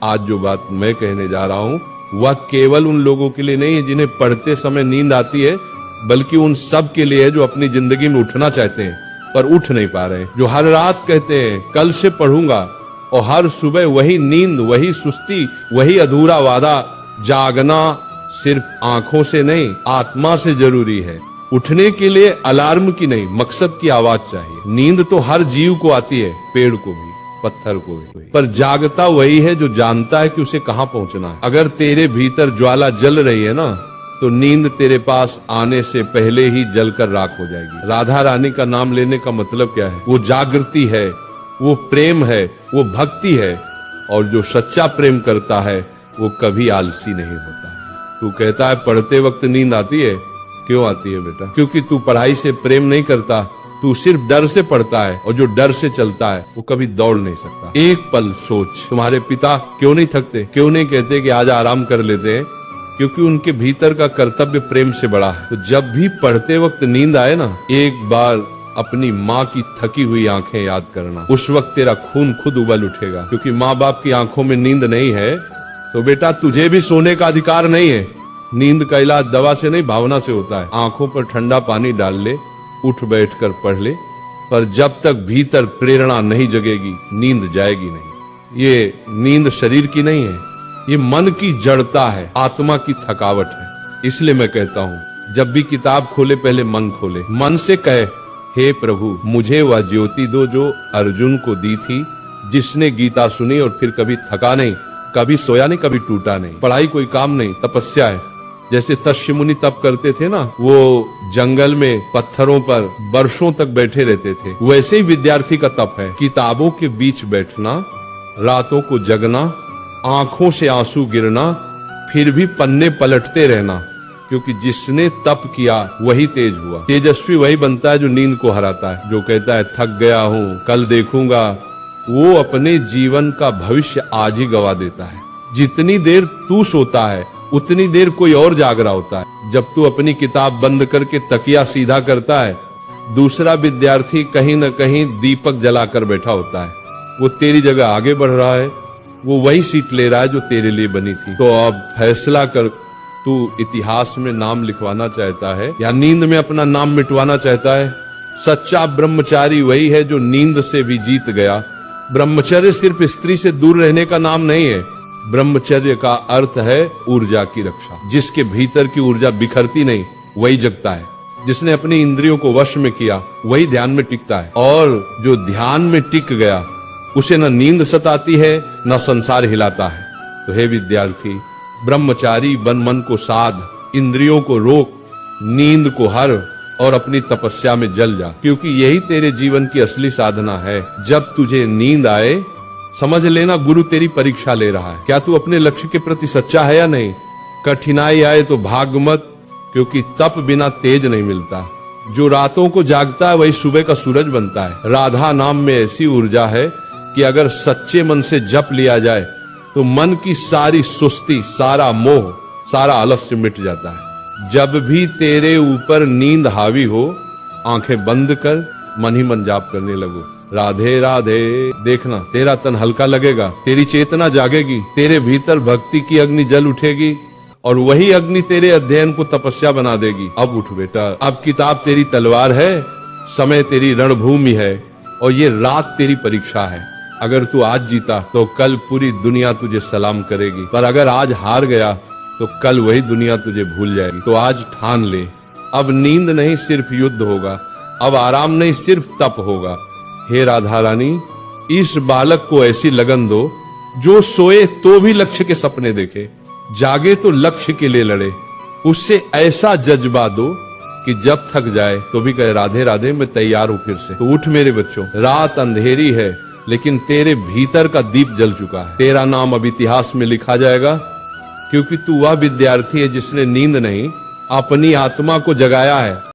आज जो बात मैं कहने जा रहा हूँ वह केवल उन लोगों के लिए नहीं है जिन्हें पढ़ते समय नींद आती है, बल्कि उन सब के लिए है जो अपनी जिंदगी में उठना चाहते हैं पर उठ नहीं पा रहे, जो हर रात कहते हैं कल से पढ़ूंगा, और हर सुबह वही नींद, वही सुस्ती, वही अधूरा वादा। जागना सिर्फ आंखों से नहीं, आत्मा से जरूरी है। उठने के लिए अलार्म की नहीं, मकसद की आवाज चाहिए। नींद तो हर जीव को आती है, पेड़ को भी, पत्थर को भी, पर जागता वही है जो जानता है कि उसे कहां पहुंचना है। अगर तेरे भीतर ज्वाला जल रही है ना, तो नींद तेरे पास आने से पहले ही जलकर राख हो जाएगी। राधा रानी का नाम लेने का मतलब क्या है? वो जागृति है, वो प्रेम है, वो भक्ति है, और जो सच्चा प्रेम करता है वो कभी आलसी नहीं होता। तू कहता है पढ़ते वक्त नींद आती है, क्यों आती है बेटा? क्योंकि तू पढ़ाई से प्रेम नहीं करता, तू सिर्फ डर से पढ़ता है, और जो डर से चलता है वो कभी दौड़ नहीं सकता। एक पल सोच, तुम्हारे पिता क्यों नहीं थकते? क्यों नहीं कहते कि आज आराम कर लेते हैं? क्योंकि उनके भीतर का कर्तव्य प्रेम से बड़ा है। तो जब भी पढ़ते वक्त नींद आए ना, एक बार अपनी माँ की थकी हुई आंखें याद करना। उस वक्त तेरा खून खुद उबल उठेगा, क्योंकि माँ बाप की आंखों में नींद नहीं है तो बेटा तुझे भी सोने का अधिकार नहीं है। नींद का इलाज दवा से नहीं, भावना से होता है। आंखों पर ठंडा पानी डाल ले, उठ बैठकर पढ़ ले, पर जब तक भीतर प्रेरणा नहीं जगेगी नींद जाएगी नहीं। ये नींद शरीर की नहीं है, ये मन की जड़ता है, आत्मा की थकावट है। इसलिए मैं कहता हूँ जब भी किताब खोले पहले मन खोले, मन से कहे हे प्रभु मुझे वह ज्योति दो जो अर्जुन को दी थी, जिसने गीता सुनी और फिर कभी थका नहीं, कभी सोया नहीं, कभी टूटा नहीं। पढ़ाई कोई काम नहीं, तपस्या है। जैसे तस्य मुनि तप करते थे ना, वो जंगल में पत्थरों पर वर्षों तक बैठे रहते थे, वैसे ही विद्यार्थी का तप है। किताबों के बीच बैठना, रातों को जगना, आंखों से आंसू गिरना, फिर भी पन्ने पलटते रहना, क्योंकि जिसने तप किया वही तेज हुआ। तेजस्वी वही बनता है जो नींद को हराता है। जो कहता है थक गया हूँ, कल देखूंगा, वो अपने जीवन का भविष्य आज ही गवा देता है। जितनी देर तू सोता है उतनी देर कोई और जाग रहा होता है। जब तू अपनी किताब बंद करके तकिया सीधा करता है, दूसरा विद्यार्थी कहीं न कहीं दीपक जलाकर बैठा होता है। वो तेरी जगह आगे बढ़ रहा है, वो वही सीट ले रहा है जो तेरे लिए बनी थी। तो अब फैसला कर, तू इतिहास में नाम लिखवाना चाहता है या नींद में अपना नाम मिटवाना चाहता है? सच्चा ब्रह्मचारी वही है जो नींद से भी जीत गया। ब्रह्मचर्य सिर्फ स्त्री से दूर रहने का नाम नहीं है। ब्रह्मचर्य का अर्थ है ऊर्जा की रक्षा। जिसके भीतर की ऊर्जा बिखरती नहीं वही जगता है। जिसने अपनी इंद्रियों को वश में किया वही ध्यान में टिकता है, और जो ध्यान में टिक गया उसे न नींद सताती है न संसार हिलाता है। तो हे विद्यार्थी, ब्रह्मचारी बन, मन को साध, इंद्रियों को रोक, नींद को हर, और अपनी तपस्या में जल जा, क्योंकि यही तेरे जीवन की असली साधना है। जब तुझे नींद आए समझ लेना गुरु तेरी परीक्षा ले रहा है। क्या तू अपने लक्ष्य के प्रति सच्चा है या नहीं? कठिनाई आए तो भाग मत, क्योंकि तप बिना तेज नहीं मिलता। जो रातों को जागता है वही सुबह का सूरज बनता है। राधा नाम में ऐसी ऊर्जा है कि अगर सच्चे मन से जप लिया जाए तो मन की सारी सुस्ती, सारा मोह, सारा आलस्य मिट जाता है। जब भी तेरे ऊपर नींद हावी हो, आंखें बंद कर, मन ही मन जाप करने लगो, राधे राधे। देखना तेरा तन हल्का लगेगा, तेरी चेतना जागेगी, तेरे भीतर भक्ति की अग्नि जल उठेगी, और वही अग्नि तेरे अध्ययन को तपस्या बना देगी। अब उठ बेटा, अब किताब तेरी तलवार है, समय तेरी रणभूमि है, और ये रात तेरी परीक्षा है। अगर तू आज जीता तो कल पूरी दुनिया तुझे सलाम करेगी, पर अगर आज हार गया तो कल वही दुनिया तुझे भूल जाएगी। तो आज ठान ले, अब नींद नहीं सिर्फ युद्ध होगा, अब आराम नहीं सिर्फ तप होगा। हे राधा रानी, इस बालक को ऐसी लगन दो जो सोए तो भी लक्ष्य के सपने देखे, जागे तो लक्ष्य के लिए लड़े। उससे ऐसा जज्बा दो कि जब थक जाए तो भी कहे राधे राधे, मैं तैयार हूं फिर से। तो उठ मेरे बच्चों, रात अंधेरी है लेकिन तेरे भीतर का दीप जल चुका है। तेरा नाम अब इतिहास में लिखा जाएगा, क्योंकि तू वह विद्यार्थी है जिसने नींद नहीं अपनी आत्मा को जगाया है।